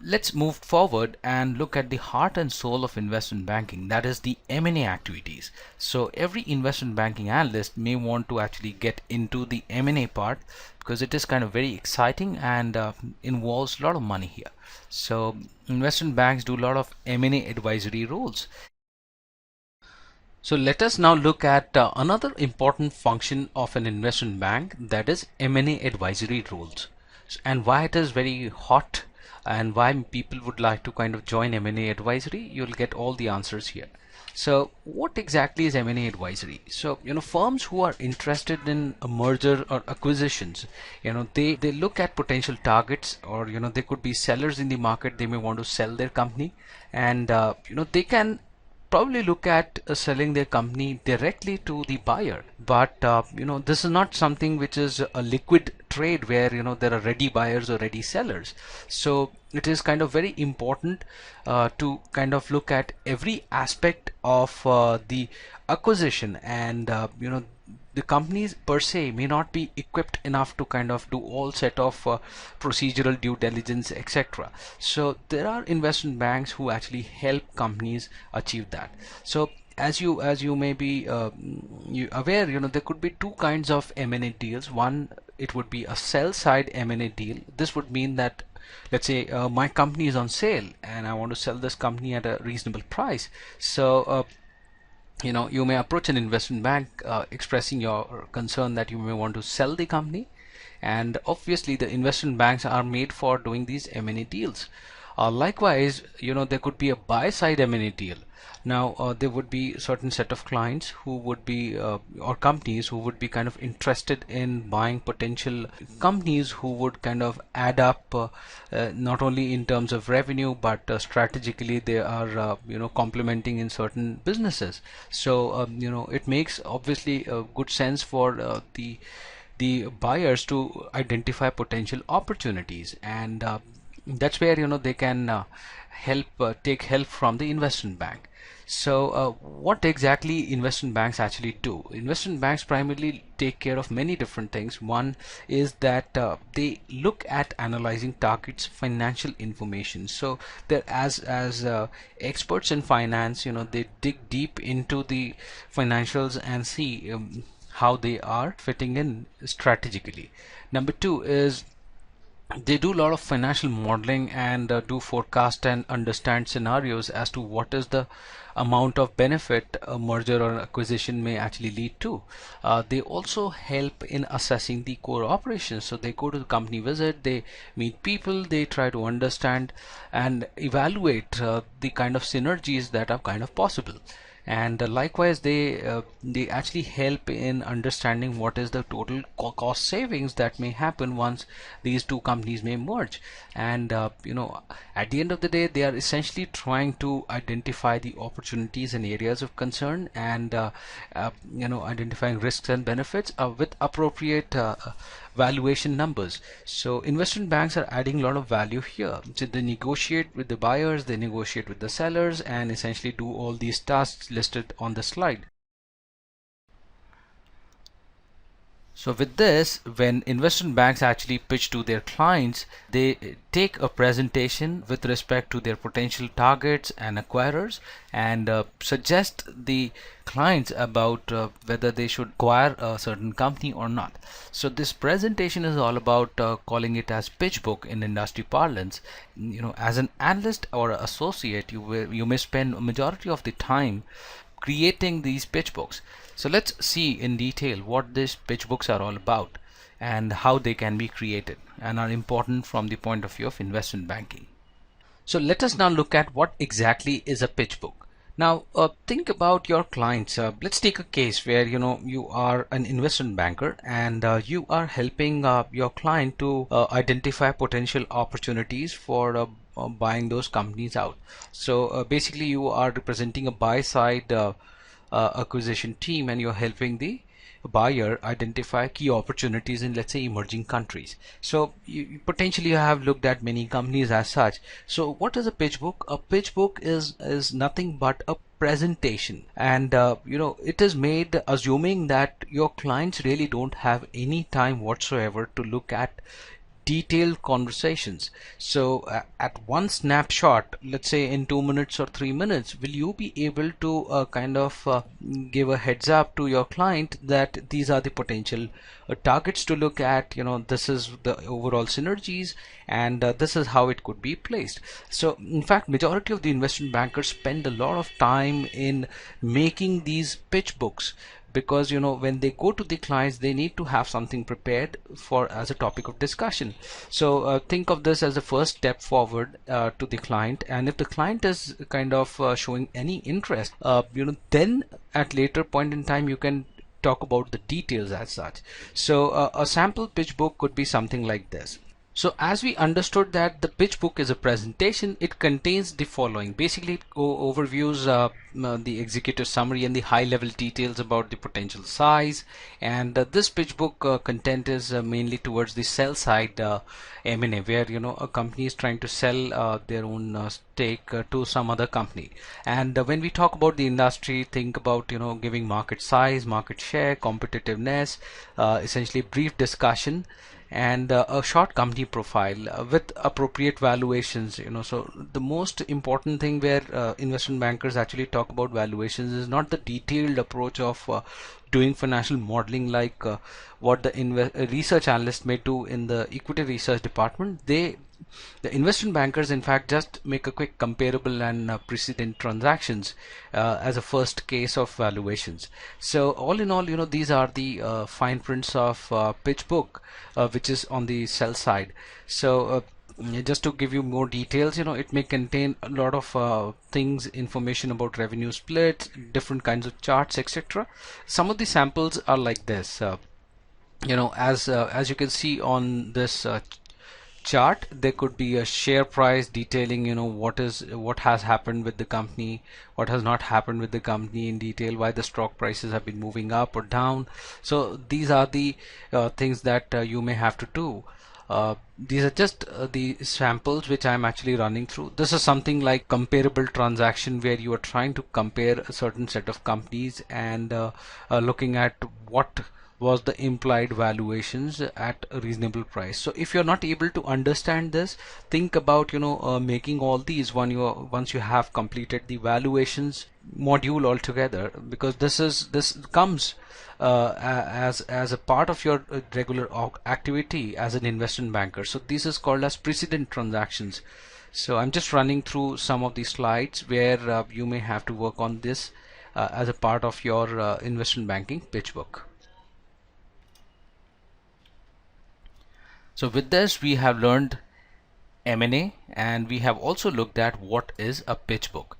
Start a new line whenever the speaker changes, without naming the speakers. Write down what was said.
Let's move forward and look at the heart and soul of investment banking, that is the M&A activities. So every investment banking analyst may want to actually get into the M&A part because it is kind of very exciting and involves a lot of money here. So investment banks do a lot of M&A advisory roles. So let us now look at another important function of an investment bank, that is M&A advisory roles, and why it is very hot and why people would like to kind of join M&A advisory. You'll get all the answers here. So what exactly is M&A advisory? So, firms who are interested in a merger or acquisitions, they look at potential targets, or, they could be sellers in the market. They may want to sell their company, and, they can probably look at selling their company directly to the buyer. But this is not something which is a liquid trade where there are ready buyers or ready sellers. So it is kind of very important to kind of look at every aspect of the acquisition, and the companies per se may not be equipped enough to kind of do all set of procedural due diligence, etc. So there are investment banks who actually help companies achieve that. So as you may be aware, there could be two kinds of M&A deals. One, it would be a sell side M&A deal. This would mean that, let's say, my company is on sale and I want to sell this company at a reasonable price. So you may approach an investment bank expressing your concern that you may want to sell the company, and obviously the investment banks are made for doing these M&A deals. Likewise, there could be a buy side M&A deal. Now there would be a certain set of clients who would be or companies who would be kind of interested in buying potential companies who would kind of add up not only in terms of revenue, but strategically they are complementing in certain businesses. So it makes obviously a good sense for the buyers to identify potential opportunities, and that's where they can take help from the investment bank. So what exactly investment banks actually do? Investment banks primarily take care of many different things. One is that they look at analyzing targets financial information. So they're as experts in finance, they dig deep into the financials and see how they are fitting in strategically. Number two is they do a lot of financial modeling and do forecast and understand scenarios as to what is the amount of benefit a merger or acquisition may actually lead to. They also help in assessing the core operations. So they go to the company visit, they meet people, they try to understand and evaluate the kind of synergies that are kind of possible. And likewise they actually help in understanding what is the total cost savings that may happen once these two companies may merge. And at the end of the day, they are essentially trying to identify the opportunities and areas of concern, and identifying risks and benefits with appropriate valuation numbers. So investment banks are adding a lot of value here. So they negotiate with the buyers, they negotiate with the sellers, and essentially do all these tasks listed on the slide. So with this, when investment banks actually pitch to their clients, they take a presentation with respect to their potential targets and acquirers, and suggest the clients about whether they should acquire a certain company or not. So this presentation is all about calling it as pitch book in industry parlance. As an analyst or associate, you may spend a majority of the time creating these pitch books. So let's see in detail what these pitch books are all about and how they can be created and are important from the point of view of investment banking. So let us now look at what exactly is a pitch book. Now think about your clients. Let's take a case where you are an investment banker, and you are helping your client to identify potential opportunities for buying those companies out. So basically you are representing a buy side acquisition team, and you're helping the buyer identify key opportunities in, let's say, emerging countries. So you potentially have looked at many companies as such. So what is a pitch book? A pitch book is nothing but a presentation, and it is made assuming that your clients really don't have any time whatsoever to look at detailed conversations. So at one snapshot, let's say in 2 minutes or 3 minutes, will you be able to give a heads up to your client that these are the potential targets to look at, this is the overall synergies, and this is how it could be placed. So in fact, majority of the investment bankers spend a lot of time in making these pitch books, because when they go to the clients, they need to have something prepared for as a topic of discussion. So think of this as the first step forward to the client, and if the client is showing any interest, then at later point in time you can talk about the details as such. So a sample pitch book could be something like this. So as we understood that the pitch book is a presentation, it contains the following. Basically, it overviews the executive summary and the high level details about the potential size. And this pitch book content is mainly towards the sell side M&A, where a company is trying to sell their own stake to some other company. And when we talk about the industry, think about giving market size, market share, competitiveness, essentially brief discussion, and a short company profile with appropriate valuations. So the most important thing where investment bankers actually talk about valuations is not the detailed approach of doing financial modeling like what the research analyst may do in the equity research department. The investment bankers in fact just make a quick comparable and precedent transactions as a first case of valuations. So all in all, these are the fine prints of pitch book, which is on the sell side. So just to give you more details, it may contain a lot of things, information about revenue splits, different kinds of charts, etc. Some of the samples are like this. As you can see on this chart, there could be a share price detailing what has happened with the company, what has not happened with the company in detail, why the stock prices have been moving up or down. So these are the things that you may have to do. These are just the samples which I'm actually running through. This is something like comparable transaction, where you are trying to compare a certain set of companies and looking at what was the implied valuations at a reasonable price. So if you're not able to understand this, think about making all these once you have completed the valuations module altogether, because this comes as a part of your regular activity as an investment banker. So this is called as precedent transactions. So I'm just running through some of the slides where you may have to work on this as a part of your investment banking pitch book. So with this, we have learned M&A, and we have also looked at what is a pitch book.